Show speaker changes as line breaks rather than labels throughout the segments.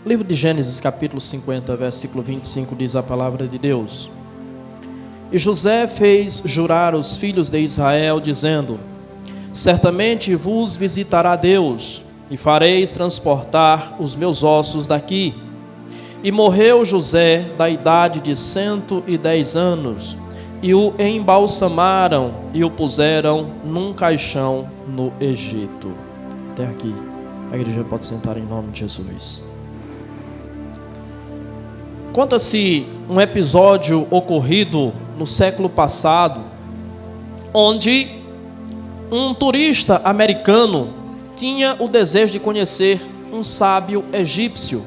Livro de Gênesis, capítulo 50, versículo 25, diz a palavra de Deus: E José fez jurar os filhos de Israel, dizendo: Certamente vos visitará Deus, e fareis transportar os meus ossos daqui. E morreu José da idade de 110 anos, e o embalsamaram e o puseram num caixão no Egito. Até aqui. A igreja pode sentar em nome de Jesus. Conta-se um episódio ocorrido no século passado, onde um turista americano tinha o desejo de conhecer um sábio egípcio.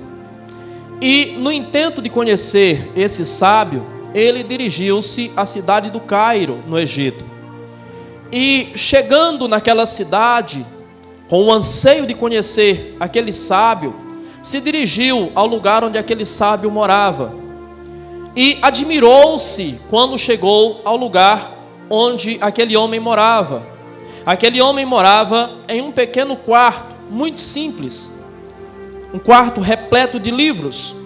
E no intento de conhecer esse sábio, ele dirigiu-se à cidade do Cairo, no Egito. E chegando naquela cidade, com o anseio de conhecer aquele sábio, se dirigiu ao lugar onde aquele sábio morava. E admirou-se quando chegou ao lugar onde aquele homem morava. Aquele homem morava em um pequeno quarto, muito simples. Um quarto repleto de livros.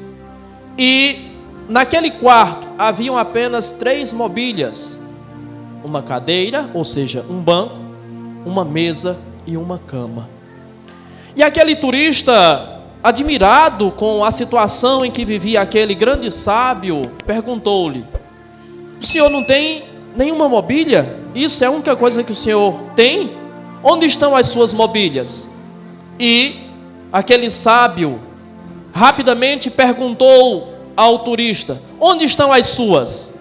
E naquele quarto haviam apenas 3 mobílias: uma cadeira, ou seja, um banco, uma mesa e uma cama. E aquele turista, admirado com a situação em que vivia aquele grande sábio, perguntou-lhe: O senhor não tem nenhuma mobília? Isso é a única coisa que o senhor tem? Onde estão as suas mobílias? E aquele sábio rapidamente perguntou ao turista: Onde estão as suas?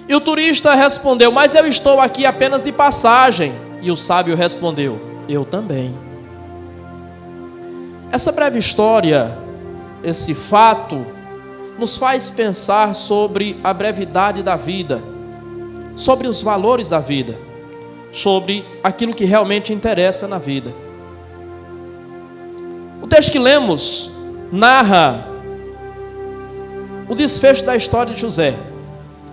E o turista respondeu: Mas eu estou aqui apenas de passagem. E o sábio respondeu: Eu também. Essa breve história, esse fato, nos faz pensar sobre a brevidade da vida, sobre os valores da vida, sobre aquilo que realmente interessa na vida. O texto que lemos narra o desfecho da história de José,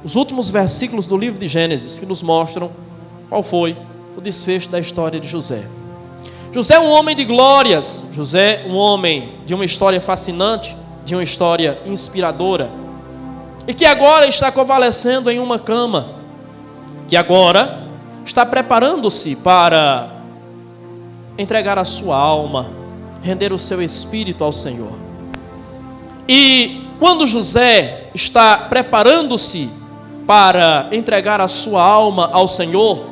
os últimos versículos do livro de Gênesis, que nos mostram qual foi o desfecho da história de José. José é um homem de glórias, José um homem de uma história fascinante, de uma história inspiradora, e que agora está convalescendo em uma cama, que agora está preparando-se para entregar a sua alma, render o seu espírito ao Senhor. E quando José está preparando-se para entregar a sua alma ao Senhor,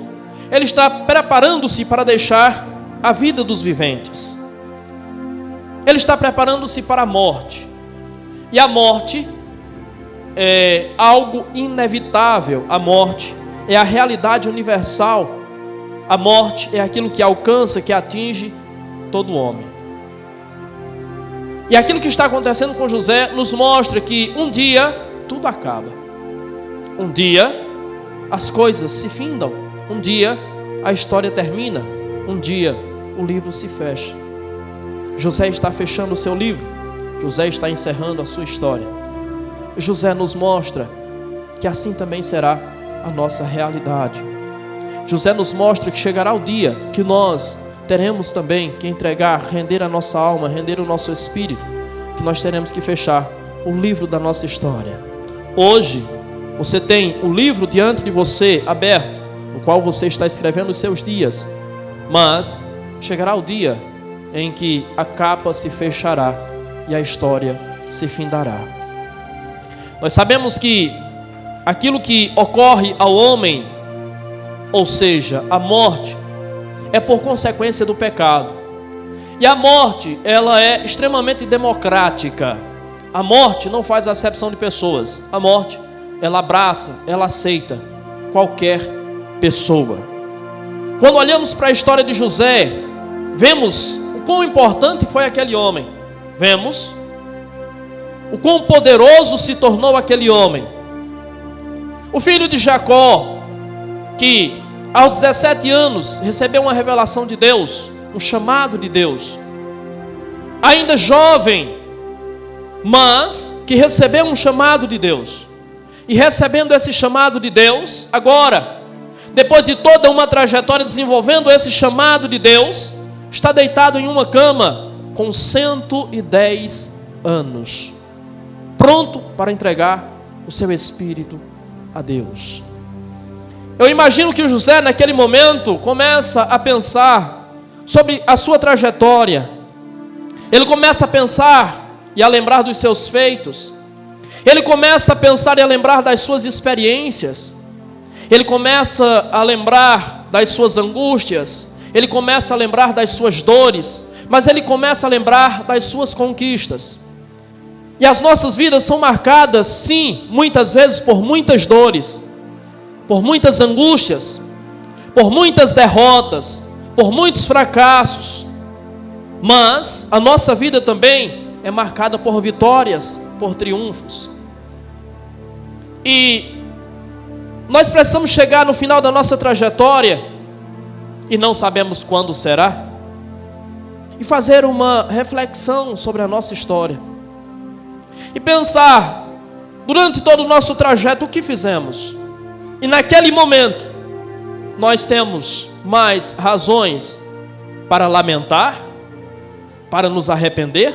ele está preparando-se para deixar a vida dos viventes. Ele está preparando-se para a morte. E a morte é algo inevitável. A morte é a realidade universal. A morte é aquilo que alcança, que atinge todo homem. E aquilo que está acontecendo com José nos mostra que um dia tudo acaba. Um dia as coisas se findam. Um dia a história termina. Um dia o livro se fecha. José está fechando o seu livro. José está encerrando a sua história. José nos mostra que assim também será a nossa realidade. José nos mostra que chegará o dia que nós teremos também que entregar, render a nossa alma, render o nosso espírito, que nós teremos que fechar o livro da nossa história. Hoje, você tem o livro diante de você aberto, no qual você está escrevendo os seus dias, mas chegará o dia em que a capa se fechará e a história se findará. Nós sabemos que aquilo que ocorre ao homem, ou seja, a morte, é por consequência do pecado. E a morte, ela é extremamente democrática. A morte não faz acepção de pessoas. A morte, ela abraça, ela aceita qualquer pessoa. Quando olhamos para a história de José, vemos o quão importante foi aquele homem. Vemos o quão poderoso se tornou aquele homem. O filho de Jacó, que aos 17 anos recebeu uma revelação de Deus, um chamado de Deus. Ainda jovem, mas que recebeu um chamado de Deus. E recebendo esse chamado de Deus, agora, depois de toda uma trajetória desenvolvendo esse chamado de Deus, está deitado em uma cama com 110 anos, pronto para entregar o seu espírito a Deus. Eu imagino que José, naquele momento, começa a pensar sobre a sua trajetória. Ele começa a pensar e a lembrar dos seus feitos. Ele começa a pensar e a lembrar das suas experiências. Ele começa a lembrar das suas angústias. Ele começa a lembrar das suas dores. Mas ele começa a lembrar das suas conquistas. E as nossas vidas são marcadas, sim, muitas vezes por muitas dores, por muitas angústias, por muitas derrotas, por muitos fracassos. Mas a nossa vida também é marcada por vitórias, por triunfos. E nós precisamos chegar no final da nossa trajetória, e não sabemos quando será, e fazer uma reflexão sobre a nossa história. E pensar, durante todo o nosso trajeto, o que fizemos. E naquele momento, nós temos mais razões para lamentar, para nos arrepender,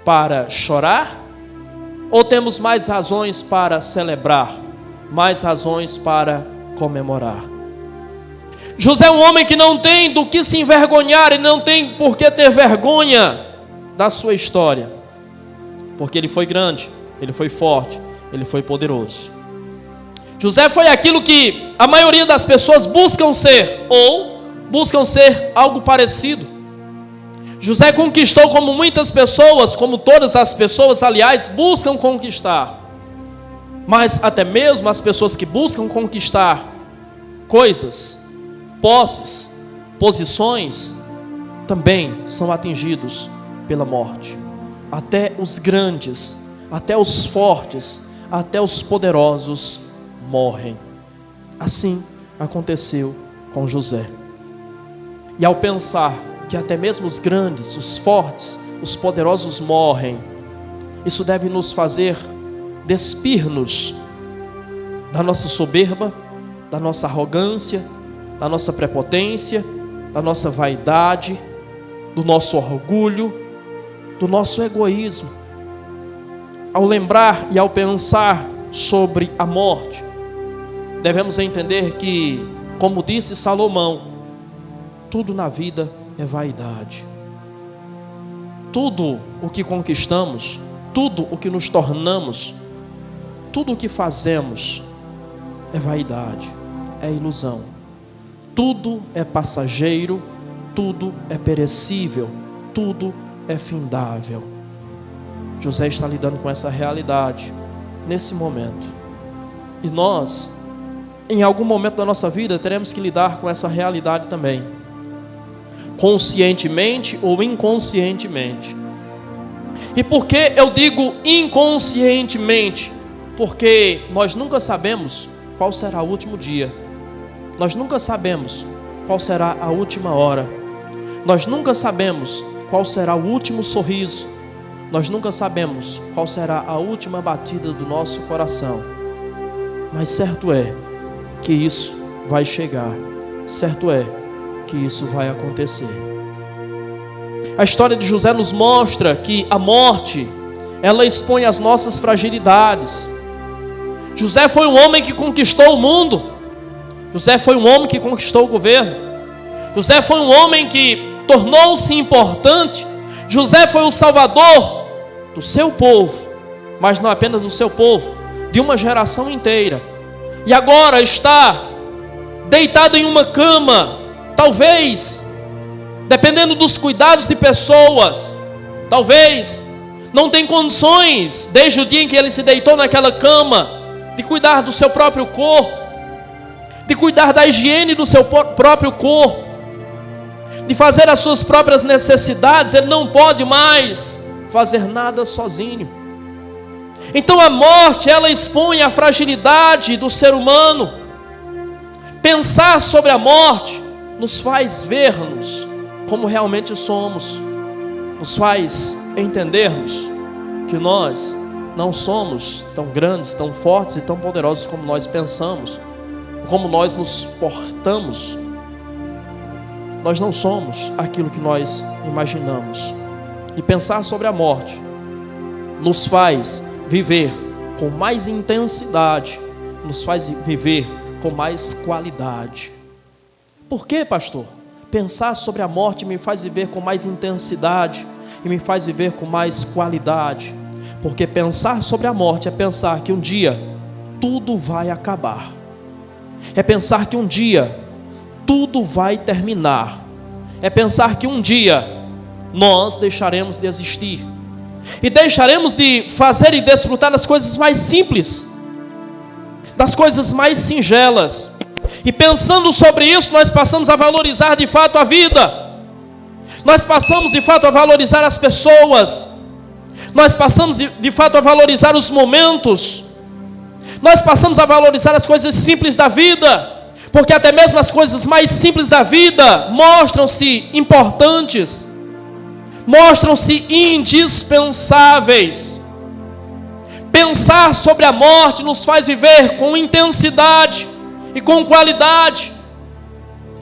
para chorar, ou temos mais razões para celebrar, mais razões para comemorar. José é um homem que não tem do que se envergonhar, ele não tem por que ter vergonha da sua história, porque ele foi grande, ele foi forte, ele foi poderoso. José foi aquilo que a maioria das pessoas buscam ser, ou buscam ser algo parecido. José conquistou como muitas pessoas, como todas as pessoas, aliás, buscam conquistar. Mas até mesmo as pessoas que buscam conquistar coisas, posses, posições, também são atingidos pela morte. Até os grandes, até os fortes, até os poderosos morrem. Assim aconteceu com José. E ao pensar que até mesmo os grandes, os fortes, os poderosos morrem, isso deve nos fazer despir-nos da nossa soberba, da nossa arrogância, da nossa prepotência, da nossa vaidade, do nosso orgulho, do nosso egoísmo. Ao lembrar e ao pensar sobre a morte, devemos entender que, como disse Salomão, tudo na vida é vaidade. Tudo o que conquistamos, tudo o que nos tornamos, tudo o que fazemos é vaidade, é ilusão. Tudo é passageiro, tudo é perecível, tudo é findável. José está lidando com essa realidade nesse momento. E nós, em algum momento da nossa vida, teremos que lidar com essa realidade também, conscientemente ou inconscientemente. E por que eu digo inconscientemente? Porque nós nunca sabemos qual será o último dia. Nós nunca sabemos qual será a última hora. Nós nunca sabemos qual será o último sorriso. Nós nunca sabemos qual será a última batida do nosso coração. Mas certo é que isso vai chegar. Certo é que isso vai acontecer. A história de José nos mostra que a morte, ela expõe as nossas fragilidades. José foi um homem que conquistou o mundo. José foi um homem que conquistou o governo. José foi um homem que tornou-se importante. José foi o salvador do seu povo, mas não apenas do seu povo, de uma geração inteira. E agora está deitado em uma cama, talvez, dependendo dos cuidados de pessoas, talvez não tem condições, desde o dia em que ele se deitou naquela cama, de cuidar do seu próprio corpo, de cuidar da higiene do seu próprio corpo, de fazer as suas próprias necessidades. Ele não pode mais fazer nada sozinho. Então a morte, ela expõe a fragilidade do ser humano. Pensar sobre a morte nos faz ver-nos como realmente somos, nos faz entendermos que nós não somos tão grandes, tão fortes e tão poderosos como nós pensamos, como nós nos portamos. Nós não somos aquilo que nós imaginamos. E pensar sobre a morte nos faz viver com mais intensidade, nos faz viver com mais qualidade. Por quê, pastor? Pensar sobre a morte me faz viver com mais intensidade e me faz viver com mais qualidade. Porque pensar sobre a morte é pensar que um dia tudo vai acabar. É pensar que um dia tudo vai terminar. É pensar que um dia nós deixaremos de existir. E deixaremos de fazer e desfrutar das coisas mais simples, das coisas mais singelas. E pensando sobre isso, nós passamos a valorizar de fato a vida. Nós passamos de fato a valorizar as pessoas. Nós passamos de fato a valorizar os momentos. Nós passamos a valorizar as coisas simples da vida. Porque até mesmo as coisas mais simples da vida mostram-se importantes, mostram-se indispensáveis. Pensar sobre a morte nos faz viver com intensidade e com qualidade.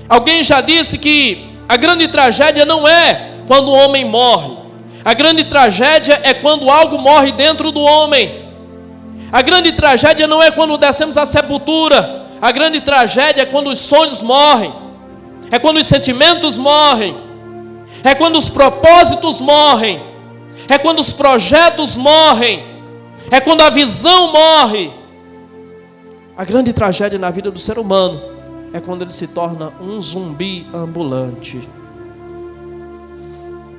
Alguém já disse que a grande tragédia não é quando o homem morre. A grande tragédia é quando algo morre dentro do homem. A grande tragédia não é quando descemos à sepultura. A grande tragédia é quando os sonhos morrem. É quando os sentimentos morrem. É quando os propósitos morrem. É quando os projetos morrem. É quando a visão morre. A grande tragédia na vida do ser humano é quando ele se torna um zumbi ambulante.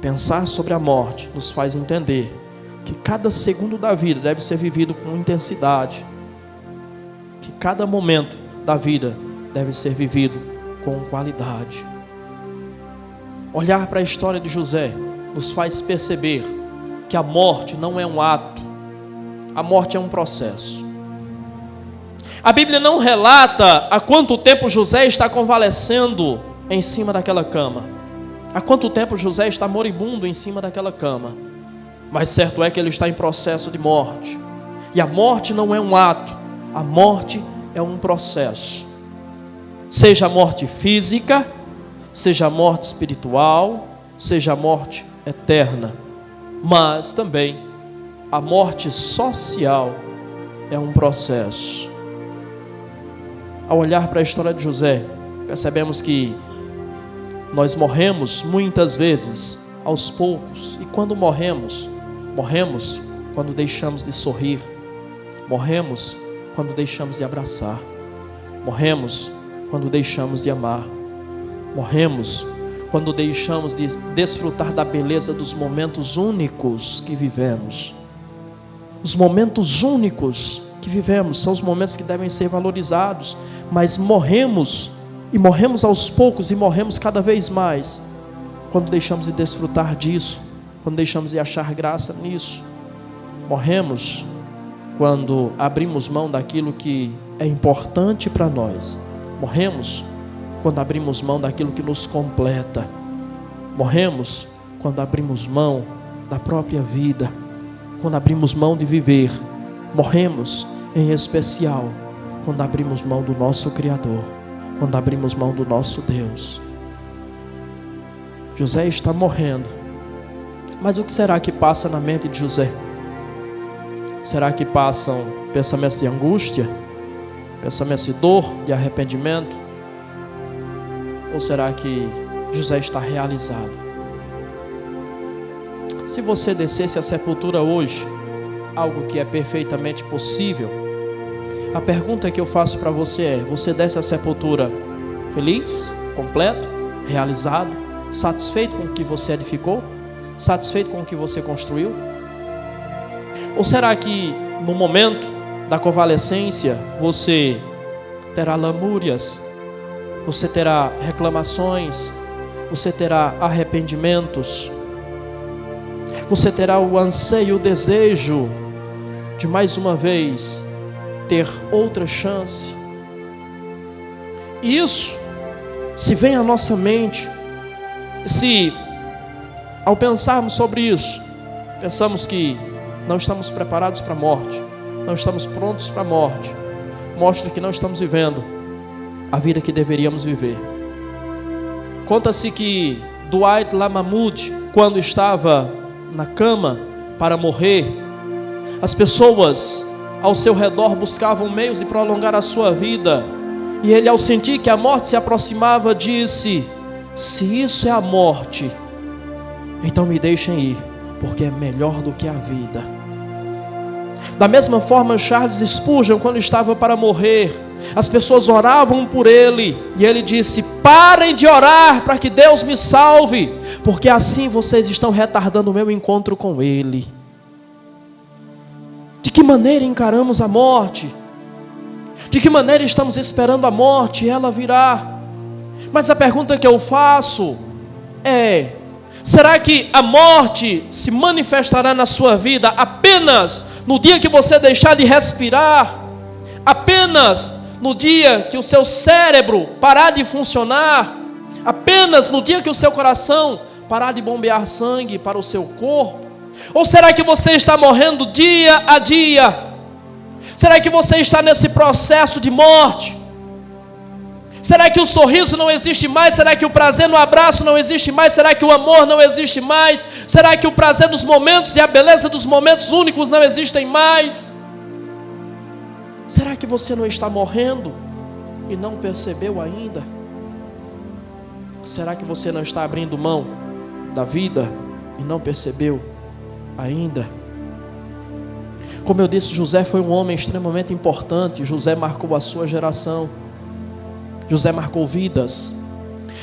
Pensar sobre a morte nos faz entender que cada segundo da vida deve ser vivido com intensidade, que cada momento da vida deve ser vivido com qualidade. Olhar para a história de José nos faz perceber que a morte não é um ato, a morte é um processo. A Bíblia não relata há quanto tempo José está convalescendo em cima daquela cama, há quanto tempo José está moribundo em cima daquela cama, mas certo é que ele está em processo de morte. E a morte não é um ato, a morte é um processo. Seja a morte física, seja a morte espiritual, seja a morte eterna, mas também a morte social é um processo. Ao olhar para a história de José, percebemos que nós morremos muitas vezes aos poucos, e quando morremos quando deixamos de sorrir, morremos quando deixamos de abraçar, morremos quando deixamos de amar, morremos quando deixamos de desfrutar da beleza dos momentos únicos que vivemos. Os momentos únicos que vivemos são os momentos que devem ser valorizados, mas morremos, e morremos aos poucos, e morremos cada vez mais quando deixamos de desfrutar disso, quando deixamos de achar graça nisso. Morremos quando abrimos mão daquilo que é importante para nós. Morremos quando abrimos mão daquilo que nos completa. Morremos quando abrimos mão da própria vida, quando abrimos mão de viver. Morremos em especial quando abrimos mão do nosso Criador, quando abrimos mão do nosso Deus. José está morrendo, mas o que será que passa na mente de José? Será que passam pensamentos de angústia, pensamentos de dor, de arrependimento? Ou será que José está realizado? Se você descesse à sepultura hoje, algo que é perfeitamente possível, a pergunta que eu faço para você é: você desce à sepultura feliz, completo, realizado, satisfeito com o que você edificou, satisfeito com o que você construiu? Ou será que no momento da convalescência você terá lamúrias, você terá reclamações, você terá arrependimentos, você terá o anseio, o desejo de mais uma vez ter outra chance? Isso, se vem à nossa mente, se ao pensarmos sobre isso, pensamos que não estamos preparados para a morte, não estamos prontos para a morte, mostra que não estamos vivendo a vida que deveríamos viver. Conta-se que Dwight Lamamud, quando estava na cama para morrer. As pessoas ao seu redor buscavam meios de prolongar a sua vida. E ele, ao sentir que a morte se aproximava, disse: se isso é a morte, então me deixem ir, porque é melhor do que a vida. Da mesma forma, Charles Spurgeon, quando estava para morrer, as pessoas oravam por ele, e ele disse: parem de orar para que Deus me salve, porque assim vocês estão retardando o meu encontro com ele. De que maneira encaramos a morte? De que maneira estamos esperando a morte? Ela virá. Mas a pergunta que eu faço é: será que a morte se manifestará na sua vida apenas no dia que você deixar de respirar? Apenas no dia que o seu cérebro parar de funcionar? Apenas no dia que o seu coração parar de bombear sangue para o seu corpo? Ou será que você está morrendo dia a dia? Será que você está nesse processo de morte? Será que o sorriso não existe mais? Será que o prazer no abraço não existe mais? Será que o amor não existe mais? Será que o prazer dos momentos e a beleza dos momentos únicos não existem mais? Será que você não está morrendo e não percebeu ainda? Será que você não está abrindo mão da vida e não percebeu ainda? Como eu disse, José foi um homem extremamente importante. José marcou a sua geração. José marcou vidas.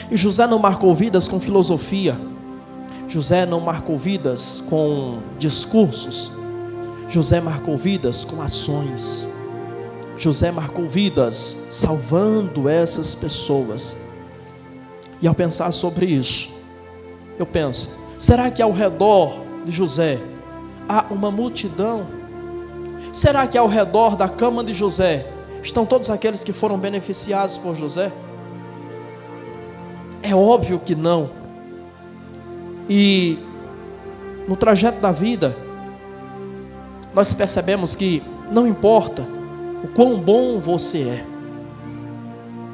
E José não marcou vidas com filosofia. José não marcou vidas com discursos. José marcou vidas com ações. José marcou vidas salvando essas pessoas. E ao pensar sobre isso, eu penso: será que ao redor de José há uma multidão? Será que ao redor da cama de José estão todos aqueles que foram beneficiados por José? É óbvio que não. E no trajeto da vida, nós percebemos que não importa o quão bom você é,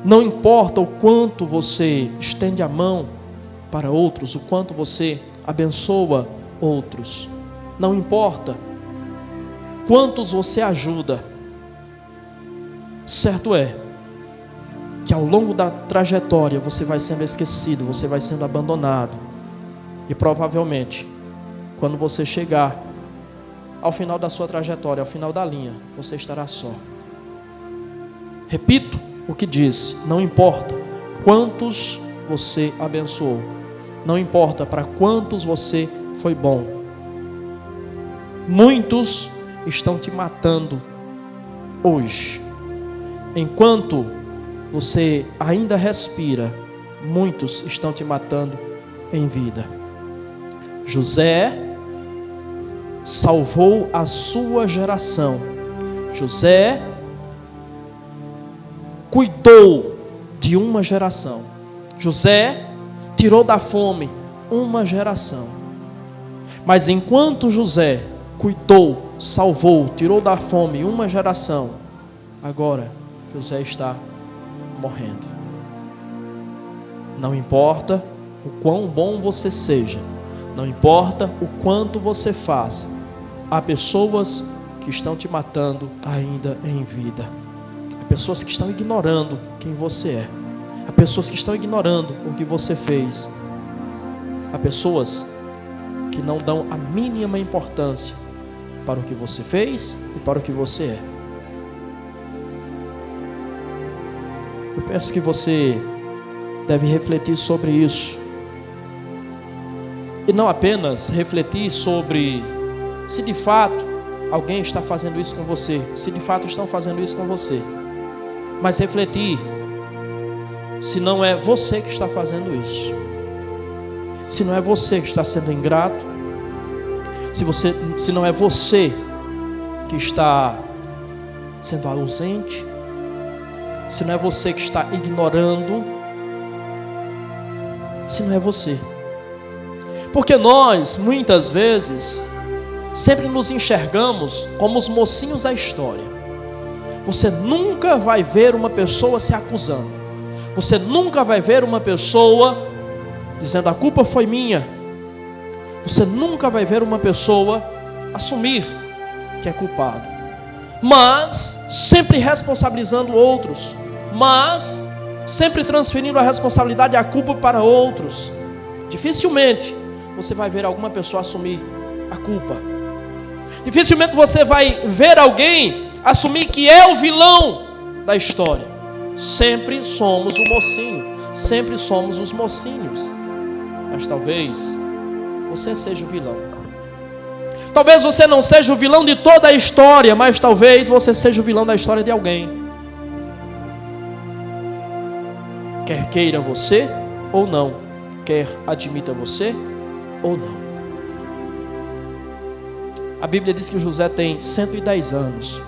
não importa o quanto você estende a mão para outros, o quanto você abençoa outros, não importa quantos você ajuda, certo é que ao longo da trajetória você vai sendo esquecido, você vai sendo abandonado, e provavelmente quando você chegar ao final da sua trajetória, ao final da linha, você estará só. Repito o que disse: não importa quantos você abençoou, não importa para quantos você foi bom, muitos estão te matando hoje. Enquanto você ainda respira, muitos estão te matando em vida. José salvou a sua geração. José cuidou de uma geração. José tirou da fome uma geração. Mas enquanto José cuidou, salvou, tirou da fome uma geração, agora José está morrendo. Não importa o quão bom você seja, não importa o quanto você faça, há pessoas que estão te matando ainda em vida. Há pessoas que estão ignorando quem você é. Há pessoas que estão ignorando o que você fez. Há pessoas que não dão a mínima importância para o que você fez e para o que você é. Eu penso que você deve refletir sobre isso. E não apenas refletir sobre se de fato alguém está fazendo isso com você, se de fato estão fazendo isso com você, mas refletir se não é você que está fazendo isso, se não é você que está sendo ingrato, se não é você que está sendo ausente, se não é você que está ignorando, se não é você. Porque nós, muitas vezes, sempre nos enxergamos como os mocinhos da história. Você nunca vai ver uma pessoa se acusando. Você nunca vai ver uma pessoa dizendo: a culpa foi minha. você nunca vai ver uma pessoa assumir que é culpado, mas sempre responsabilizando outros, mas sempre transferindo a responsabilidade e a culpa para outros. Dificilmente você vai ver alguma pessoa assumir a culpa. Dificilmente você vai ver alguém assumir que é o vilão da história. Sempre somos o mocinho, sempre somos os mocinhos. Mas talvez você seja o vilão. Talvez você não seja o vilão de toda a história, mas talvez você seja o vilão da história de alguém. Quer queira você ou não, quer admita você ou não. A Bíblia diz que José tem 110 anos.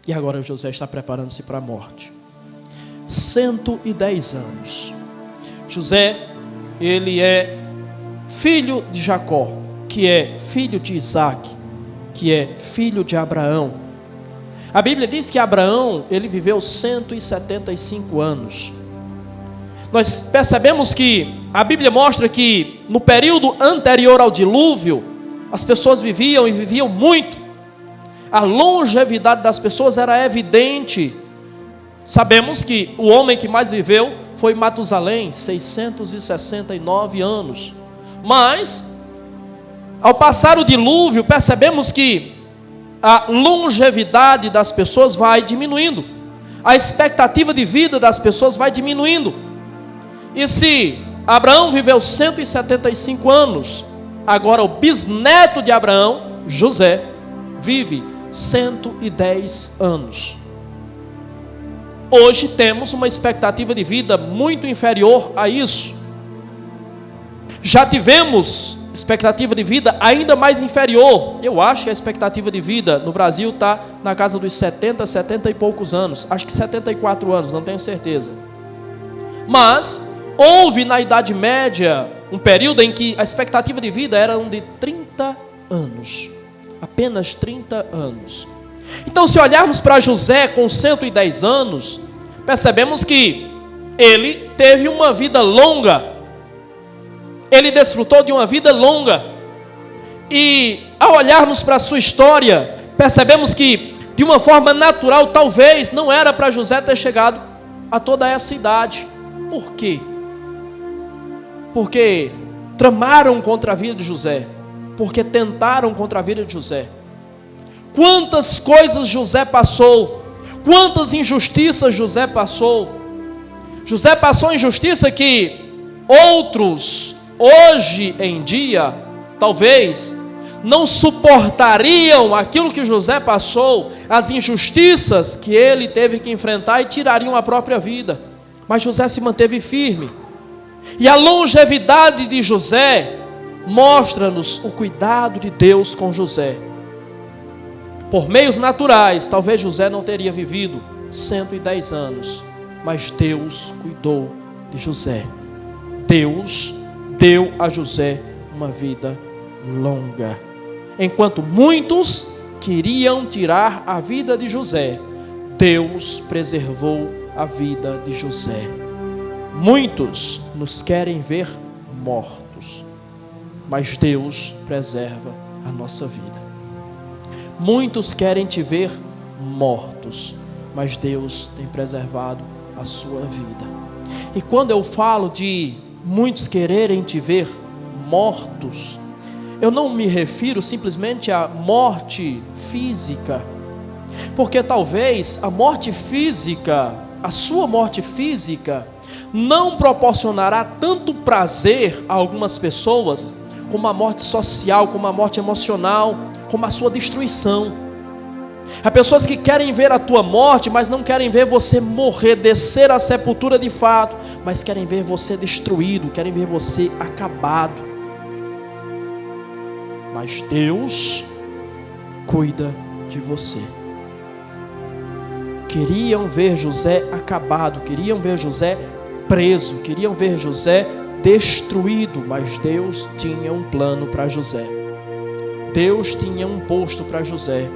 E agora José está preparando-se para a morte. 110 anos. José, ele é filho de Jacó, que é filho de Isaac, que é filho de Abraão. A Bíblia diz que Abraão, ele viveu 175 anos. Nós percebemos que a Bíblia mostra que no período anterior ao dilúvio, as pessoas viviam e viviam muito. A longevidade das pessoas era evidente. Sabemos que o homem que mais viveu foi Matusalém, 669 anos. Mas, ao passar o dilúvio, percebemos que a longevidade das pessoas vai diminuindo. A expectativa de vida das pessoas vai diminuindo. E se Abraão viveu 175 anos, agora o bisneto de Abraão, José, vive 110 anos. Hoje temos uma expectativa de vida muito inferior a isso. Já tivemos expectativa de vida ainda mais inferior. Eu acho que a expectativa de vida no Brasil está na casa dos 70 e poucos anos. Acho que 74 anos, não tenho certeza. Mas houve na Idade Média um período em que a expectativa de vida era de 30 anos. Apenas 30 anos. Então, se olharmos para José com 110 anos, percebemos que ele teve uma vida longa. Ele desfrutou de uma vida longa. E ao olharmos para a sua história, percebemos que de uma forma natural, talvez não era para José ter chegado a toda essa idade. Por quê? Porque tramaram contra a vida de José. Porque tentaram contra a vida de José. Quantas coisas José passou, quantas injustiças José passou. José passou injustiça que outros, hoje em dia, talvez, não suportariam aquilo que José passou, as injustiças que ele teve que enfrentar e tirariam a própria vida. Mas José se manteve firme. E a longevidade de José mostra-nos o cuidado de Deus com José. Por meios naturais, talvez José não teria vivido 110 anos, mas Deus cuidou de José. Deus deu a José uma vida longa. Enquanto muitos queriam tirar a vida de José, Deus preservou a vida de José. Muitos nos querem ver mortos, mas Deus preserva a nossa vida. Muitos querem te ver mortos, mas Deus tem preservado a sua vida. E quando eu falo de muitos quererem te ver mortos, eu não me refiro simplesmente à morte física, porque talvez a morte física, a sua morte física, não proporcionará tanto prazer a algumas pessoas como a morte social, como a morte emocional, como a sua destruição. Há pessoas que querem ver a tua morte, mas não querem ver você morrer, descer à sepultura de fato, mas querem ver você destruído, querem ver você acabado. Mas Deus cuida de você. Queriam ver José acabado, queriam ver José preso, queriam ver José destruído, mas Deus tinha um plano para José. Deus tinha um posto para José.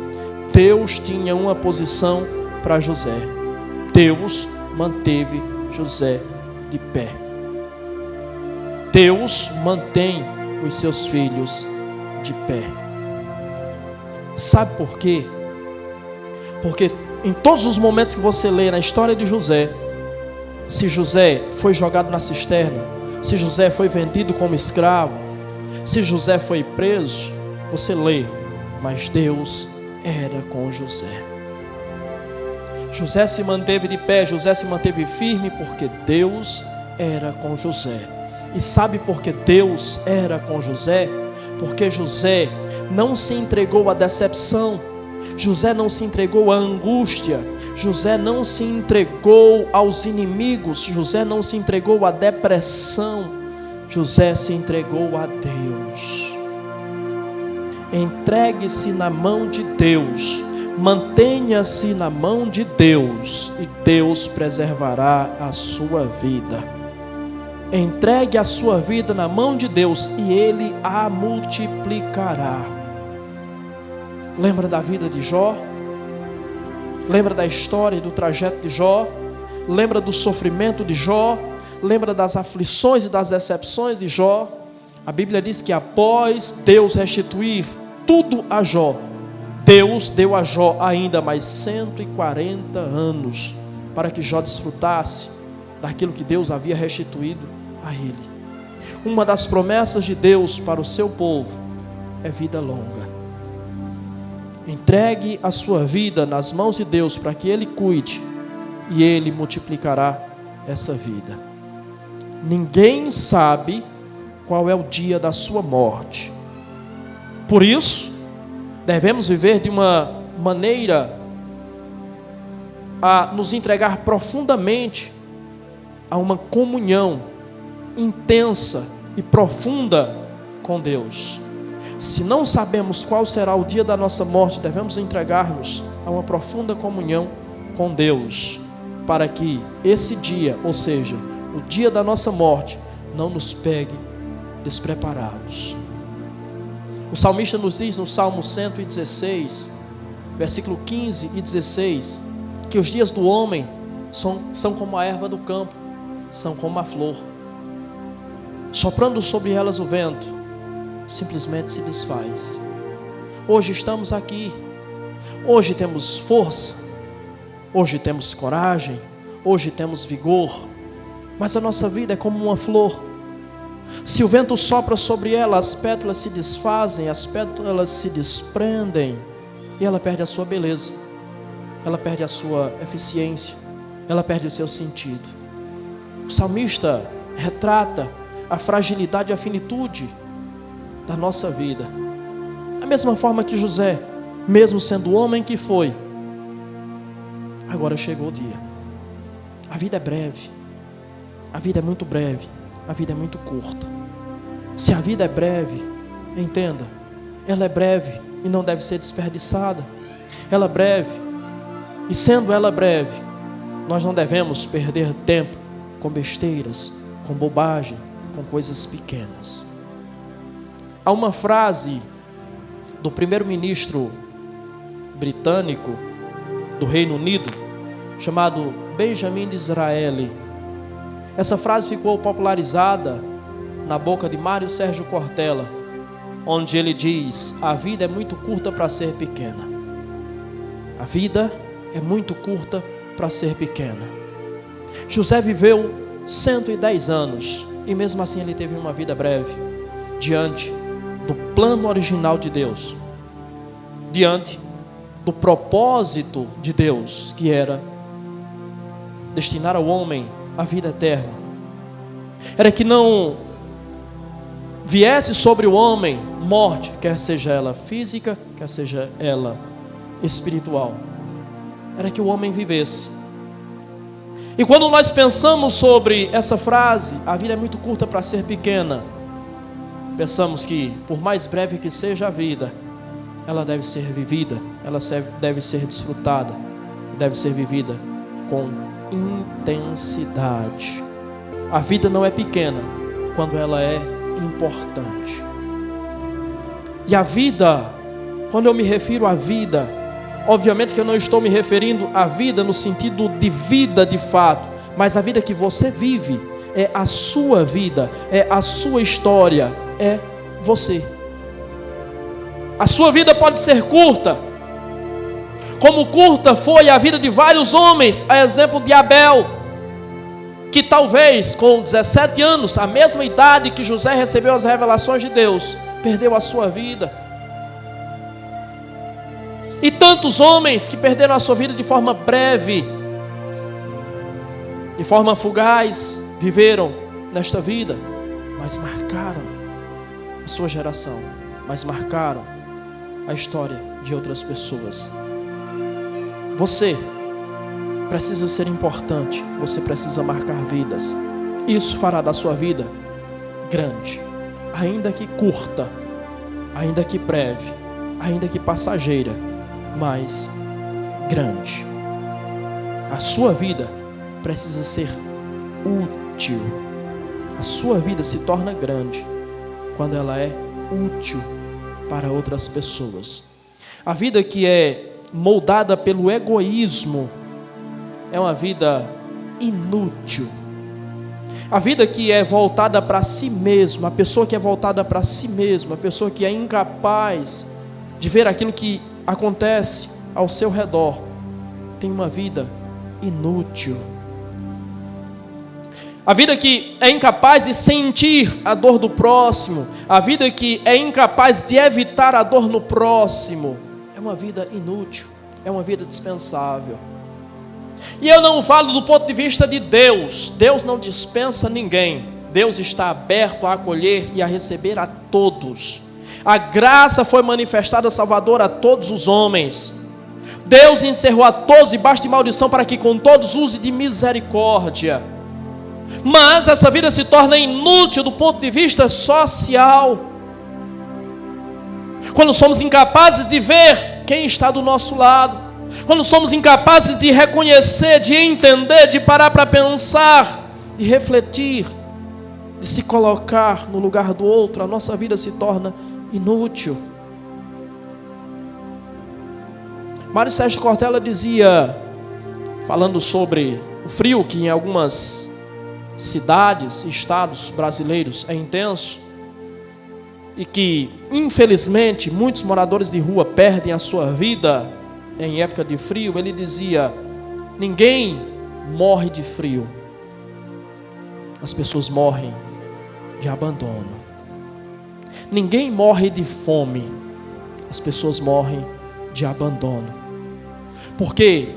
Deus tinha uma posição para José. Deus manteve José de pé. Deus mantém os seus filhos de pé. Sabe por quê? Porque em todos os momentos que você lê na história de José, se José foi jogado na cisterna, se José foi vendido como escravo, se José foi preso, você lê, mas Deus era com José. José se manteve de pé, José se manteve firme porque Deus era com José. E sabe por que Deus era com José? Porque José não se entregou à decepção, José não se entregou à angústia, José não se entregou aos inimigos, José não se entregou à depressão, José se entregou a Deus. Entregue-se na mão de Deus, mantenha-se na mão de Deus e Deus preservará a sua vida. Entregue a sua vida na mão de Deus e Ele a multiplicará. Lembra da vida de Jó? Lembra da história e do trajeto de Jó? Lembra do sofrimento de Jó? Lembra das aflições e das decepções de Jó? A Bíblia diz que após Deus restituir tudo a Jó, Deus deu a Jó ainda mais 140 anos para que Jó desfrutasse daquilo que Deus havia restituído a ele. Uma das promessas de Deus para o seu povo é vida longa. Entregue a sua vida nas mãos de Deus para que Ele cuide e Ele multiplicará essa vida. Ninguém sabe qual é o dia da sua morte. Por isso, devemos viver de uma maneira a nos entregar profundamente a uma comunhão intensa e profunda com Deus. Se não sabemos qual será o dia da nossa morte, devemos entregar-nos a uma profunda comunhão com Deus, para que esse dia, ou seja, o dia da nossa morte, não nos pegue despreparados. O salmista nos diz no Salmo 116, versículo 15 e 16, que os dias do homem são como a erva do campo, são como a flor. Soprando sobre elas o vento, simplesmente se desfaz. Hoje estamos aqui, hoje temos força, hoje temos coragem, hoje temos vigor, mas a nossa vida é como uma flor. Se o vento sopra sobre ela, as pétalas se desfazem, as pétalas se desprendem e ela perde a sua beleza, ela perde a sua eficiência, ela perde o seu sentido. O salmista retrata a fragilidade e a finitude da nossa vida. Da mesma forma que José, mesmo sendo o homem que foi, agora chegou o dia. A vida é breve, a vida é muito breve, a vida é muito curta. Se a vida é breve, entenda, ela é breve e não deve ser desperdiçada. Ela é breve, e sendo ela breve, nós não devemos perder tempo com besteiras, com bobagem, com coisas pequenas. Há uma frase do primeiro-ministro britânico do Reino Unido, chamado Benjamin Disraeli. Essa frase ficou popularizada na boca de Mário Sérgio Cortella, onde ele diz: a vida é muito curta para ser pequena. A vida é muito curta para ser pequena. José viveu 110 anos e mesmo assim ele teve uma vida breve, diante do plano original de Deus, diante do propósito de Deus, que era destinar ao homem a vida eterna. Era que não viesse sobre o homem morte, quer seja ela física, quer seja ela espiritual. Era que o homem vivesse. E quando nós pensamos sobre essa frase, a vida é muito curta para ser pequena, pensamos que, por mais breve que seja a vida, ela deve ser vivida, ela deve ser desfrutada, deve ser vivida com intensidade. A vida não é pequena quando ela é importante. E a vida, quando eu me refiro à vida, obviamente que eu não estou me referindo à vida no sentido de vida de fato, mas a vida que você vive, é a sua vida, é a sua história, é você. A sua vida pode ser curta, como curta foi a vida de vários homens, a exemplo de Abel, que talvez com 17 anos, a mesma idade que José recebeu as revelações de Deus, perdeu a sua vida. E tantos homens que perderam a sua vida de forma breve, de forma fugaz, viveram nesta vida, mas marcaram a sua geração, mas marcaram a história de outras pessoas. Você precisa ser importante, você precisa marcar vidas. Isso fará da sua vida grande, ainda que curta, ainda que breve, ainda que passageira, mas grande. A sua vida precisa ser útil. A sua vida se torna grande quando ela é útil para outras pessoas. A vida que é moldada pelo egoísmo é uma vida inútil. A vida que é voltada para si mesma, a pessoa que é voltada para si mesma, a pessoa que é incapaz de ver aquilo que acontece ao seu redor, tem uma vida inútil. A vida que é incapaz de sentir a dor do próximo, a vida que é incapaz de evitar a dor no próximo, é uma vida inútil, é uma vida dispensável. E eu não falo do ponto de vista de Deus. Deus não dispensa ninguém. Deus está aberto a acolher e a receber a todos. A graça foi manifestada salvadora a todos os homens. Deus encerrou a todos debaixo de maldição para que com todos use de misericórdia. Mas essa vida se torna inútil do ponto de vista social, quando somos incapazes de ver quem está do nosso lado, quando somos incapazes de reconhecer, de entender, de parar para pensar, de refletir, de se colocar no lugar do outro, a nossa vida se torna inútil. Mário Sérgio Cortella dizia, falando sobre o frio que em algumas cidades, estados brasileiros é intenso, e que infelizmente muitos moradores de rua perdem a sua vida em época de frio. Ele dizia: ninguém morre de frio, as pessoas morrem de abandono. Ninguém morre de fome, as pessoas morrem de abandono. Porque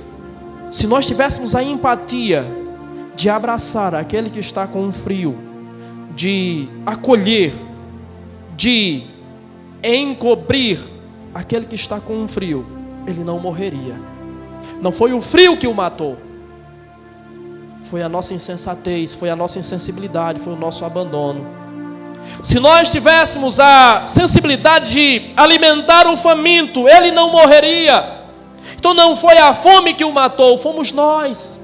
se nós tivéssemos a empatia de abraçar aquele que está com um frio, de acolher, de encobrir aquele que está com um frio, ele não morreria. Não foi o frio que o matou, foi a nossa insensatez, foi a nossa insensibilidade, foi o nosso abandono. Se nós tivéssemos a sensibilidade de alimentar o faminto, ele não morreria. Então não foi a fome que o matou, fomos nós.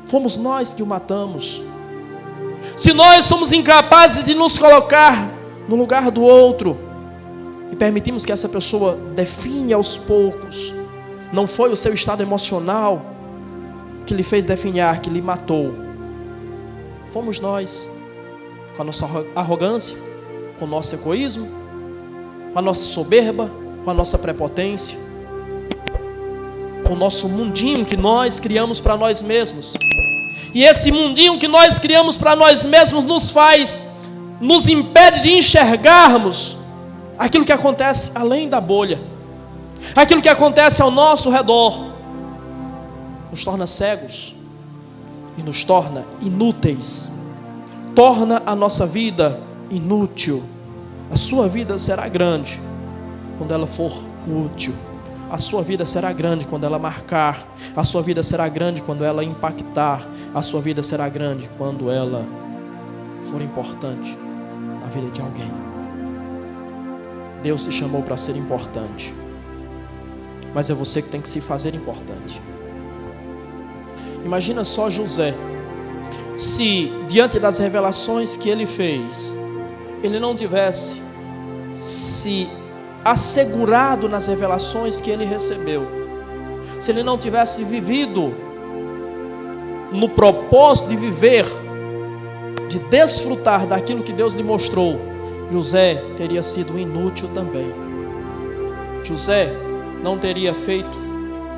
Fomos nós que o matamos. Se nós somos incapazes de nos colocar no lugar do outro e permitimos que essa pessoa define aos poucos, não foi o seu estado emocional que lhe fez definhar, que lhe matou. Fomos nós, com a nossa arrogância, com o nosso egoísmo, com a nossa soberba, com a nossa prepotência, com o nosso mundinho que nós criamos para nós mesmos. E esse mundinho que nós criamos para nós mesmos nos impede de enxergarmos aquilo que acontece além da bolha, aquilo que acontece ao nosso redor. Nos torna cegos e nos torna inúteis, torna a nossa vida inútil. A sua vida será grande quando ela for útil. A sua vida será grande quando ela marcar. A sua vida será grande quando ela impactar. A sua vida será grande quando ela for importante na vida de alguém. Deus te chamou para ser importante, mas é você que tem que se fazer importante. Imagina só José, se diante das revelações que ele fez, ele não tivesse se assegurado nas revelações que ele recebeu, se ele não tivesse vivido no propósito de viver, de desfrutar daquilo que Deus lhe mostrou, José teria sido inútil também. José não teria feito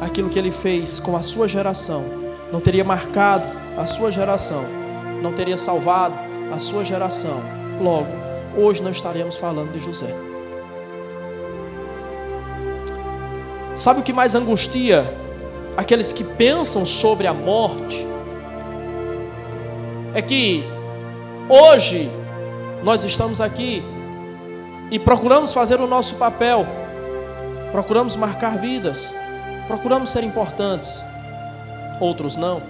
aquilo que ele fez com a sua geração, não teria marcado a sua geração, não teria salvado a sua geração. Logo, hoje não estaremos falando de José. Sabe o que mais angustia aqueles que pensam sobre a morte? É que hoje nós estamos aqui e procuramos fazer o nosso papel, procuramos marcar vidas, procuramos ser importantes, outros não.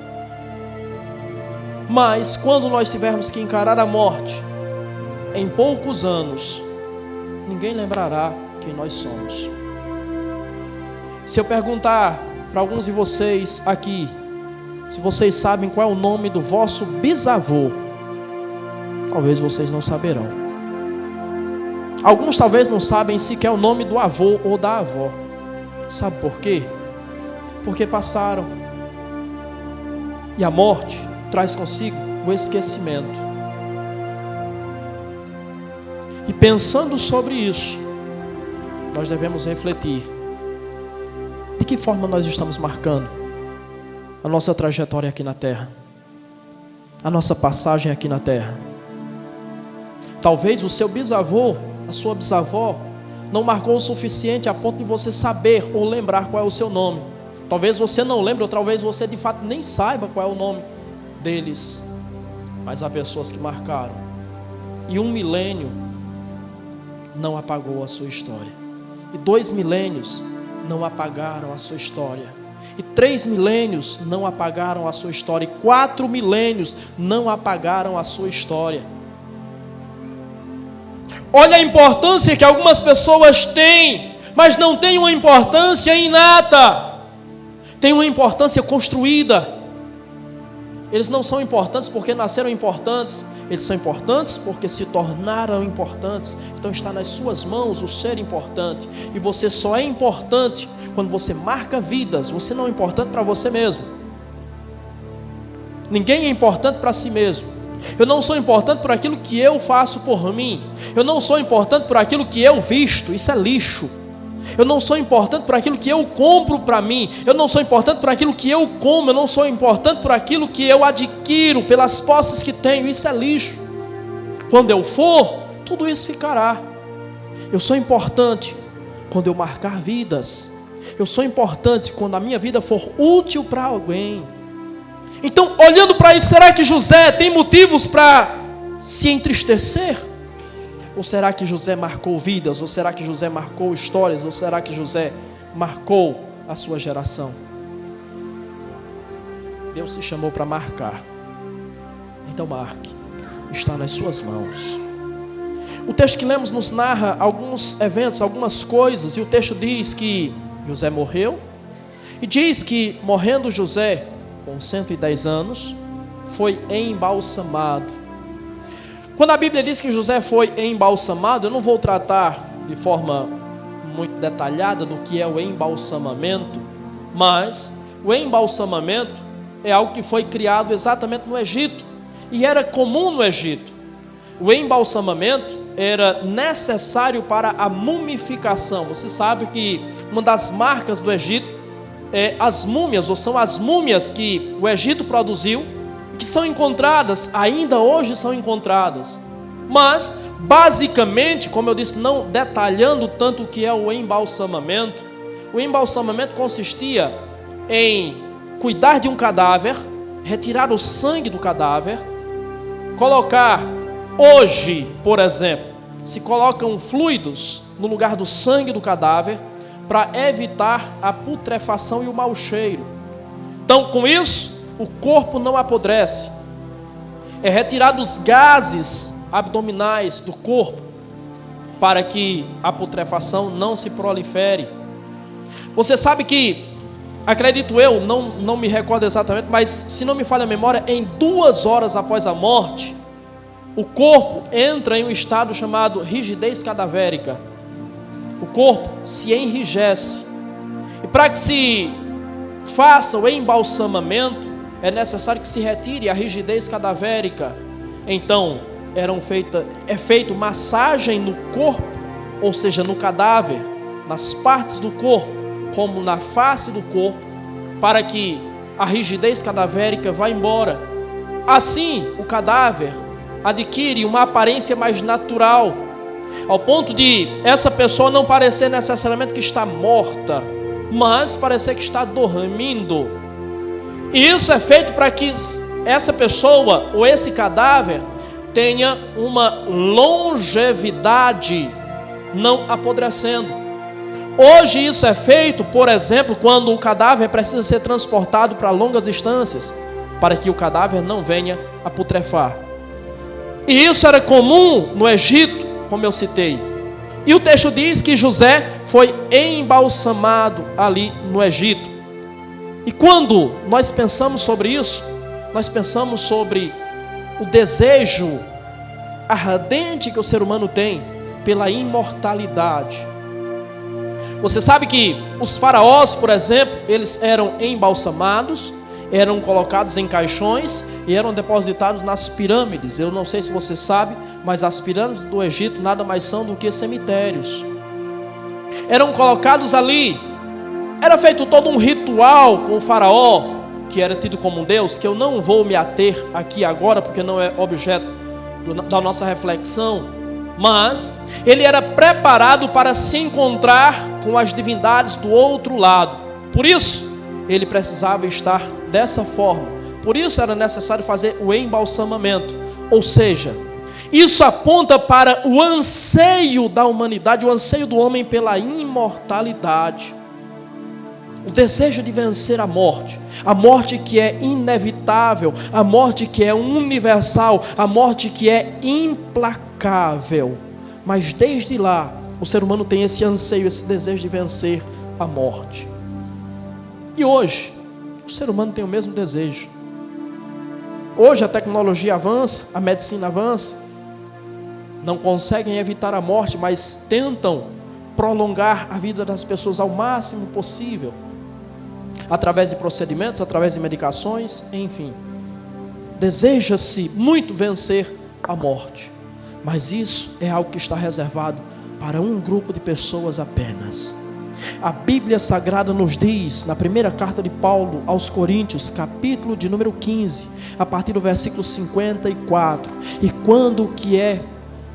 Mas quando nós tivermos que encarar a morte, em poucos anos, ninguém lembrará quem nós somos. Se eu perguntar para alguns de vocês aqui, se vocês sabem qual é o nome do vosso bisavô, talvez vocês não saberão. Alguns talvez não sabem sequer o nome do avô ou da avó. Sabe por quê? Porque passaram. E a morte traz consigo o esquecimento. E pensando sobre isso, nós devemos refletir. De que forma nós estamos marcando a nossa trajetória aqui na terra? A nossa passagem aqui na terra? Talvez o seu bisavô, a sua bisavó, não marcou o suficiente a ponto de você saber ou lembrar qual é o seu nome. Talvez você não lembre, ou talvez você de fato nem saiba qual é o nome deles. Mas há pessoas que marcaram. E 1 milênio não apagou a sua história. E 2 milênios não apagaram a sua história. E 3 milênios não apagaram a sua história. E 4 milênios não apagaram a sua história. Olha a importância que algumas pessoas têm, mas não têm uma importância inata. Tem uma importância construída. Eles não são importantes porque nasceram importantes. Eles são importantes porque se tornaram importantes. Então está nas suas mãos o ser importante. E você só é importante quando você marca vidas. Você não é importante para você mesmo. Ninguém é importante para si mesmo. Eu não sou importante por aquilo que eu faço por mim. Eu não sou importante por aquilo que eu visto. Isso é lixo. Eu não sou importante por aquilo que eu compro para mim. Eu não sou importante por aquilo que eu como. Eu não sou importante por aquilo que eu adquiro, pelas posses que tenho. Isso é lixo. Quando eu for, tudo isso ficará. Eu sou importante quando eu marcar vidas. Eu sou importante quando a minha vida for útil para alguém. Então, olhando para isso, será que José tem motivos para se entristecer? Ou será que José marcou vidas? Ou será que José marcou histórias? Ou será que José marcou a sua geração? Deus te chamou para marcar. Então marque. Está nas suas mãos. O texto que lemos nos narra alguns eventos, algumas coisas. E o texto diz que José morreu. E diz que morrendo José, com 110 anos, foi embalsamado. Quando a Bíblia diz que José foi embalsamado, eu não vou tratar de forma muito detalhada do que é o embalsamamento, mas o embalsamamento é algo que foi criado exatamente no Egito, e era comum no Egito. O embalsamamento era necessário para a mumificação. Você sabe que uma das marcas do Egito é as múmias, ou são as múmias que o Egito produziu, que são encontradas, ainda hoje são encontradas. Mas, basicamente, como eu disse, não detalhando tanto o que é o embalsamamento consistia em cuidar de um cadáver, retirar o sangue do cadáver, colocar, hoje, por exemplo, se colocam fluidos no lugar do sangue do cadáver, para evitar a putrefação e o mau cheiro. Então, com isso, o corpo não apodrece. É retirado os gases abdominais do corpo para que a putrefação não se prolifere. Você sabe que, acredito eu, não me recordo exatamente, mas se não me falha a memória, em 2 horas após a morte, o corpo entra em um estado chamado rigidez cadavérica. O corpo se enrijece. E para que se faça o embalsamamento, é necessário que se retire a rigidez cadavérica. Então, é feito massagem no corpo, ou seja, no cadáver, nas partes do corpo, como na face do corpo, para que a rigidez cadavérica vá embora. Assim, o cadáver adquire uma aparência mais natural, ao ponto de essa pessoa não parecer necessariamente que está morta, mas parecer que está dormindo. E isso é feito para que essa pessoa ou esse cadáver tenha uma longevidade, não apodrecendo. Hoje isso é feito, por exemplo, quando o cadáver precisa ser transportado para longas distâncias, para que o cadáver não venha a putrefar. E isso era comum no Egito, como eu citei. E o texto diz que José foi embalsamado ali no Egito. E quando nós pensamos sobre isso, nós pensamos sobre o desejo ardente que o ser humano tem pela imortalidade. Você sabe que os faraós, por exemplo, eles eram embalsamados, eram colocados em caixões e eram depositados nas pirâmides. Eu não sei se você sabe, mas as pirâmides do Egito nada mais são do que cemitérios. Eram colocados ali. Era feito todo um ritual com o faraó, que era tido como um deus, que eu não vou me ater aqui agora, porque não é objeto da nossa reflexão. Mas ele era preparado para se encontrar com as divindades do outro lado. Por isso, ele precisava estar dessa forma. Por isso era necessário fazer o embalsamamento. Ou seja, isso aponta para o anseio da humanidade, o anseio do homem pela imortalidade. O desejo de vencer a morte que é inevitável, a morte que é universal, a morte que é implacável. Mas desde lá, o ser humano tem esse anseio, esse desejo de vencer a morte. E hoje, o ser humano tem o mesmo desejo. Hoje a tecnologia avança, a medicina avança, não conseguem evitar a morte, mas tentam prolongar a vida das pessoas ao máximo possível, através de procedimentos, através de medicações, enfim. Deseja-se muito vencer a morte, mas isso é algo que está reservado para um grupo de pessoas apenas. A Bíblia Sagrada nos diz, na primeira carta de Paulo aos Coríntios, capítulo de número 15, a partir do versículo 54, e quando o que é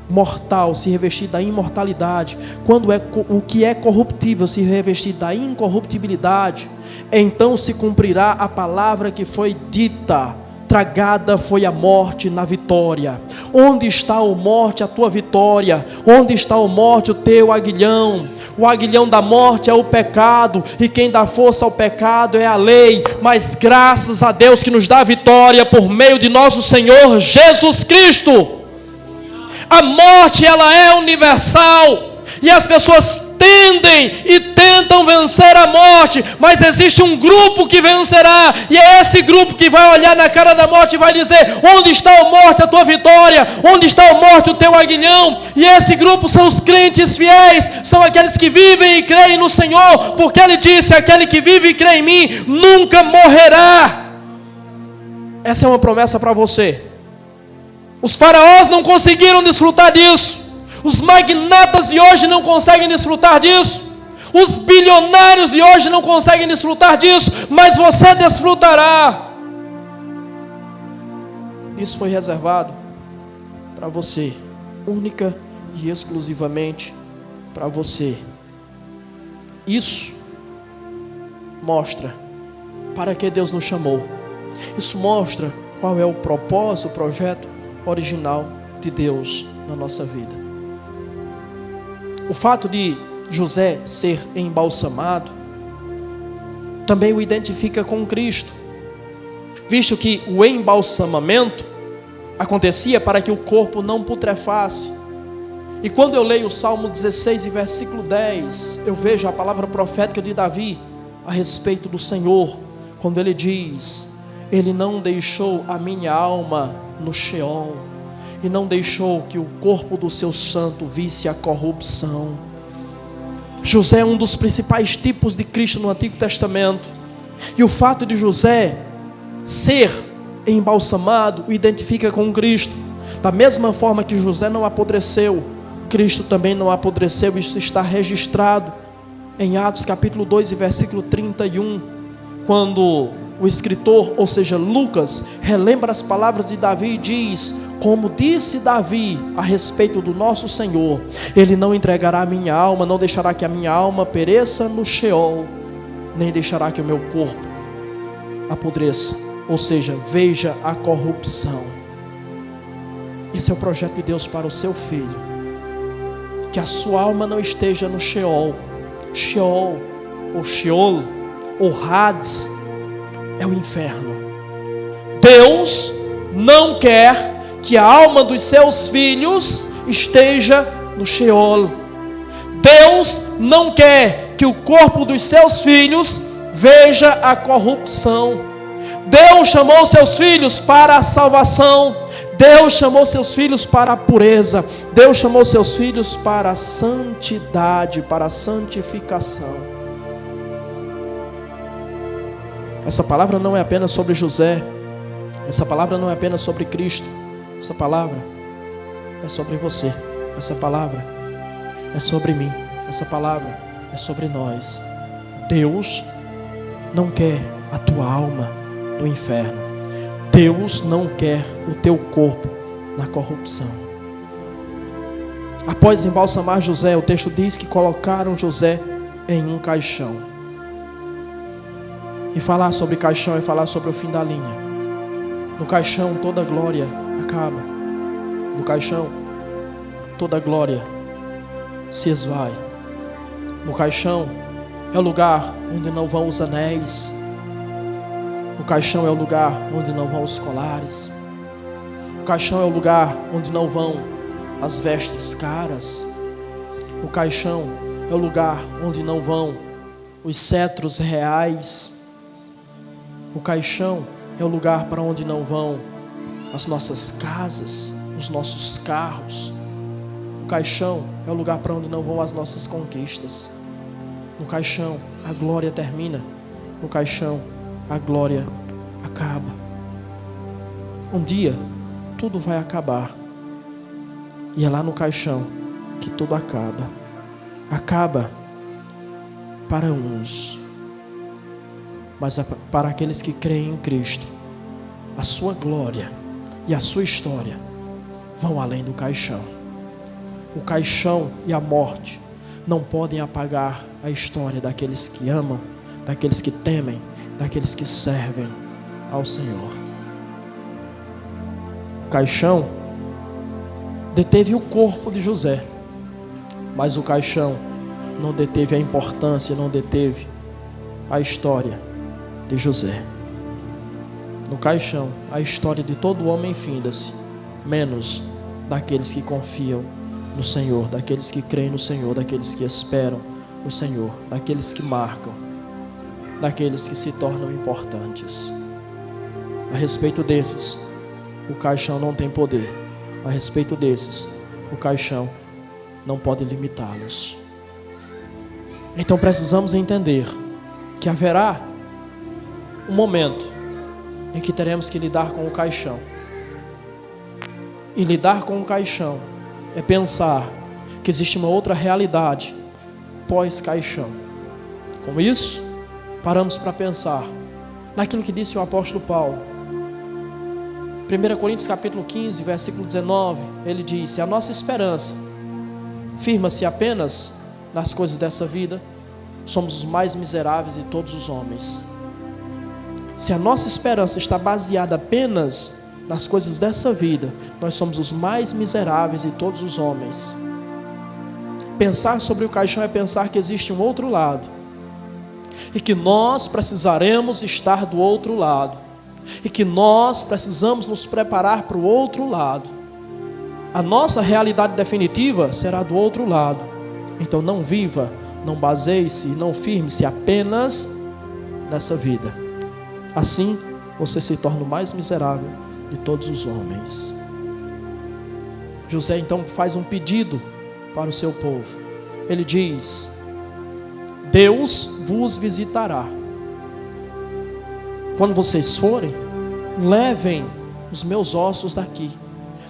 mortal se revestir da imortalidade, quando o que é corruptível se revestir da incorruptibilidade, então se cumprirá a palavra que foi dita: tragada foi a morte na vitória. Onde está, ó morte, a tua vitória? Onde está, ó morte, o teu aguilhão? O aguilhão da morte é o pecado, e quem dá força ao pecado é a lei. Mas graças a Deus que nos dá a vitória por meio de nosso Senhor Jesus Cristo. A morte, ela é universal, e as pessoas tendem e tentam vencer a morte, mas existe um grupo que vencerá, e é esse grupo que vai olhar na cara da morte e vai dizer: onde está, a morte, a tua vitória? Onde está, a morte, o teu aguilhão? E esse grupo são os crentes fiéis, são aqueles que vivem e creem no Senhor, porque Ele disse: aquele que vive e crê em mim nunca morrerá. Essa é uma promessa para você. Os faraós não conseguiram desfrutar disso. Os magnatas de hoje não conseguem desfrutar disso. Os bilionários de hoje não conseguem desfrutar disso. Mas você desfrutará. Isso foi reservado para você, única e exclusivamente para você. Isso mostra para que Deus nos chamou. Isso mostra qual é o propósito, o projeto original de Deus na nossa vida. O fato de José ser embalsamado também o identifica com Cristo, visto que o embalsamamento acontecia para que o corpo não putrefasse. E quando eu leio o Salmo 16 e versículo 10, eu vejo a palavra profética de Davi a respeito do Senhor, quando ele diz: Ele não deixou a minha alma no Sheol, e não deixou que o corpo do seu santo visse a corrupção. José é um dos principais tipos de Cristo no Antigo Testamento, e o fato de José ser embalsamado o identifica com Cristo. Da mesma forma que José não apodreceu, Cristo também não apodreceu. Isso está registrado em Atos capítulo 2 e versículo 31, quando o escritor, ou seja, Lucas, relembra as palavras de Davi e diz: como disse Davi a respeito do nosso Senhor, Ele não entregará a minha alma, não deixará que a minha alma pereça no Sheol, nem deixará que o meu corpo apodreça, ou seja, veja a corrupção. Esse é o projeto de Deus para o seu filho, que a sua alma não esteja no Sheol. Sheol, ou Sheol, ou Hades, é o inferno. Deus não quer que a alma dos seus filhos esteja no Sheol. Deus não quer que o corpo dos seus filhos veja a corrupção. Deus chamou seus filhos para a salvação. Deus chamou seus filhos para a pureza. Deus chamou seus filhos para a santidade, para a santificação. Essa palavra não é apenas sobre José. Essa palavra não é apenas sobre Cristo. Essa palavra é sobre você. Essa palavra é sobre mim. Essa palavra é sobre nós. Deus não quer a tua alma no inferno. Deus não quer o teu corpo na corrupção. Após embalsamar José, o texto diz que colocaram José em um caixão. E falar sobre caixão é falar sobre o fim da linha. No caixão toda glória acaba. No caixão toda glória se esvai. No caixão é o lugar onde não vão os anéis. O caixão é o lugar onde não vão os colares. O caixão é o lugar onde não vão as vestes caras. O caixão é o lugar onde não vão os cetros reais. O caixão é o lugar para onde não vão as nossas casas, os nossos carros. O caixão é o lugar para onde não vão as nossas conquistas. No caixão a glória termina. No caixão a glória acaba. Um dia tudo vai acabar. E é lá no caixão que tudo acaba. Acaba para uns, mas para aqueles que creem em Cristo, a sua glória e a sua história vão além do caixão. O caixão e a morte não podem apagar a história daqueles que amam, daqueles que temem, daqueles que servem ao Senhor. O caixão deteve o corpo de José, mas o caixão não deteve a importância, não deteve a história de José. No caixão, a história de todo homem finda-se, menos daqueles que confiam no Senhor, daqueles que creem no Senhor, daqueles que esperam no Senhor, daqueles que marcam, daqueles que se tornam importantes. A respeito desses, o caixão não tem poder. A respeito desses, o caixão não pode limitá-los. Então precisamos entender que haverá um momento em que teremos que lidar com o caixão. E lidar com o caixão é pensar que existe uma outra realidade pós-caixão. Com isso, paramos para pensar naquilo que disse o apóstolo Paulo. 1 Coríntios capítulo 15, versículo 19, ele diz: se a nossa esperança firma-se apenas nas coisas dessa vida, somos os mais miseráveis de todos os homens. Se a nossa esperança está baseada apenas nas coisas dessa vida, nós somos os mais miseráveis de todos os homens. Pensar sobre o caixão é pensar que existe um outro lado, e que nós precisaremos estar do outro lado, e que nós precisamos nos preparar para o outro lado. A nossa realidade definitiva será do outro lado. Então não viva, não baseie-se, não firme-se apenas nessa vida. Assim você se torna o mais miserável de todos os homens. José então faz um pedido para o seu povo. Ele diz: Deus vos visitará. Quando vocês forem, levem os meus ossos daqui.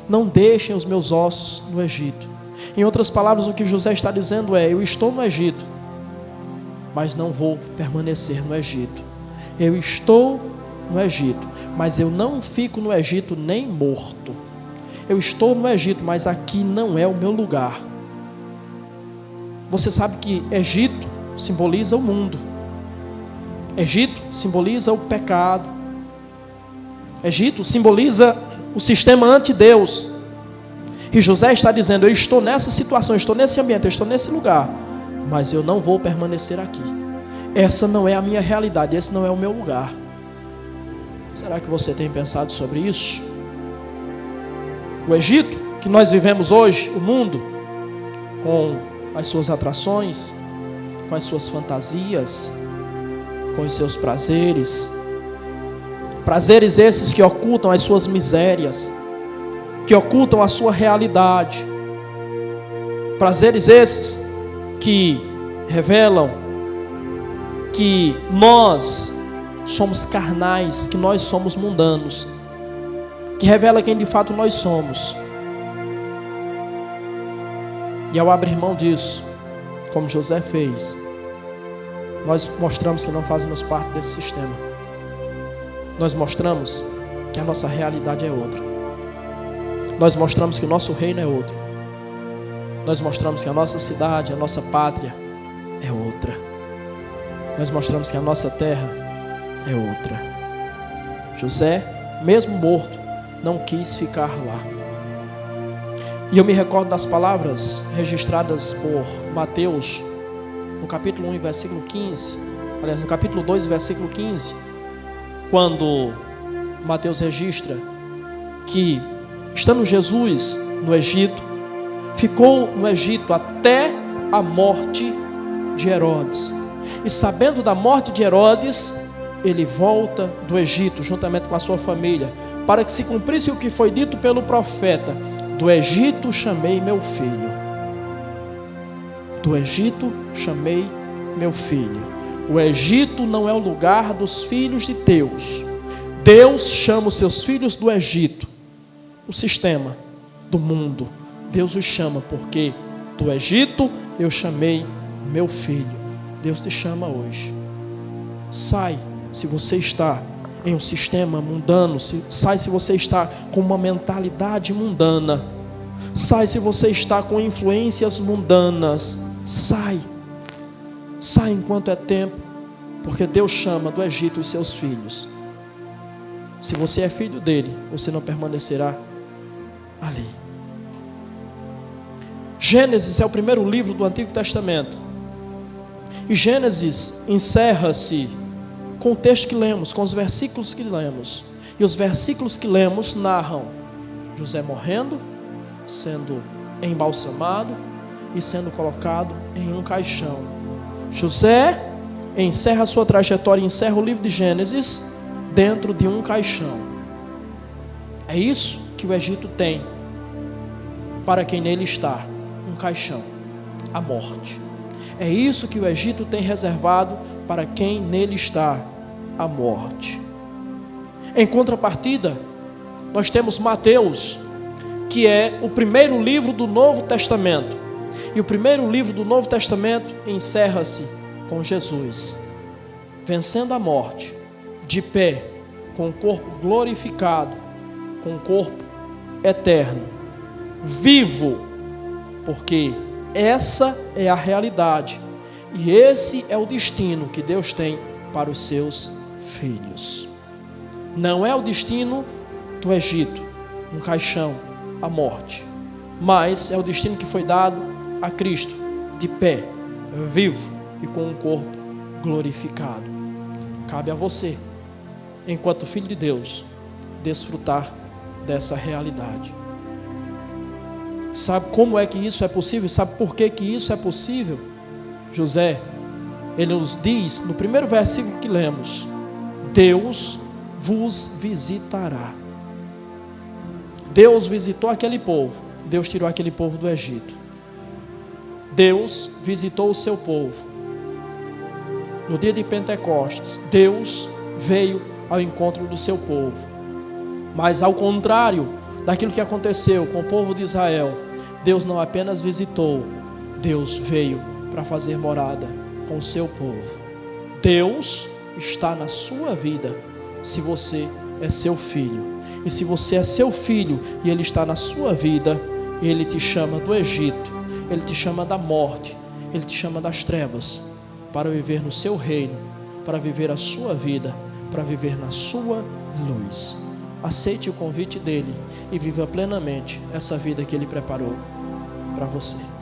não deixem os meus ossos no Egito. Em outras palavras, o que José está dizendo é: eu estou no Egito, mas não vou permanecer no Egito. Eu estou no Egito, mas eu não fico no Egito nem morto. Eu estou no Egito, mas aqui não é o meu lugar. Você sabe que Egito simboliza o mundo. Egito simboliza o pecado. Egito simboliza o sistema anti-Deus. E José está dizendo: eu estou nessa situação, eu estou nesse ambiente, eu estou nesse lugar, mas eu não vou permanecer aqui. Essa não é a minha realidade, esse não é o meu lugar. Será que você tem pensado sobre isso? O Egito que nós vivemos hoje, o mundo, com as suas atrações, com as suas fantasias, com os seus prazeres, prazeres esses que ocultam as suas misérias, que ocultam a sua realidade, prazeres esses que revelam que nós somos carnais, que nós somos mundanos, que revela quem de fato nós somos. E ao abrir mão disso, como José fez, nós mostramos que não fazemos parte desse sistema. Nós mostramos que a nossa realidade é outra. Nós mostramos que o nosso reino é outro. Nós mostramos que a nossa cidade, a nossa pátria é outra. Nós mostramos que a nossa terra é outra. José, mesmo morto, não quis ficar lá. E eu me recordo das palavras registradas por Mateus, no capítulo 1, versículo 15, aliás, no capítulo 2, versículo 15, quando Mateus registra que, estando Jesus no Egito, ficou no Egito até a morte de Herodes. E sabendo da morte de Herodes, ele volta do Egito, juntamente com a sua família, para que se cumprisse o que foi dito pelo profeta: do Egito chamei meu filho. Do Egito chamei meu filho. O Egito não é o lugar dos filhos de Deus. Deus chama os seus filhos do Egito, o sistema do mundo. Deus os chama porque do Egito eu chamei meu filho. Deus te chama hoje. Sai se você está em um sistema mundano, sai se você está com uma mentalidade mundana, sai se você está com influências mundanas, sai enquanto é tempo, porque Deus chama do Egito os seus filhos. Se você é filho dele, você não permanecerá ali. Gênesis é o primeiro livro do Antigo Testamento, e Gênesis encerra-se com o texto que lemos, com os versículos que lemos. E os versículos que lemos narram José morrendo, sendo embalsamado e sendo colocado em um caixão. José encerra a sua trajetória, encerra o livro de Gênesis dentro de um caixão. É isso que o Egito tem para quem nele está: um caixão, a morte. É isso que o Egito tem reservado para quem nele está: a morte. Em contrapartida, nós temos Mateus, que é o primeiro livro do Novo Testamento. E o primeiro livro do Novo Testamento encerra-se com Jesus vencendo a morte, de pé, com o corpo glorificado, com o corpo eterno, vivo, porque essa é a realidade e esse é o destino que Deus tem para os seus filhos. Não é o destino do Egito, um caixão, a morte, mas é o destino que foi dado a Cristo, de pé, vivo e com um corpo glorificado. Cabe a você, enquanto filho de Deus, desfrutar dessa realidade. Sabe como é que isso é possível? Sabe por que isso é possível? José, ele nos diz no primeiro versículo que lemos: Deus vos visitará. Deus visitou aquele povo. Deus tirou aquele povo do Egito. Deus visitou o seu povo. No dia de Pentecostes, Deus veio ao encontro do seu povo. Mas ao contrário daquilo que aconteceu com o povo de Israel, Deus não apenas visitou, Deus veio para fazer morada com o seu povo. Deus está na sua vida se você é seu filho. E se você é seu filho e Ele está na sua vida, Ele te chama do Egito, Ele te chama da morte, Ele te chama das trevas, para viver no seu reino, para viver a sua vida, para viver na sua luz. Aceite o convite dEle e viva plenamente essa vida que Ele preparou para você.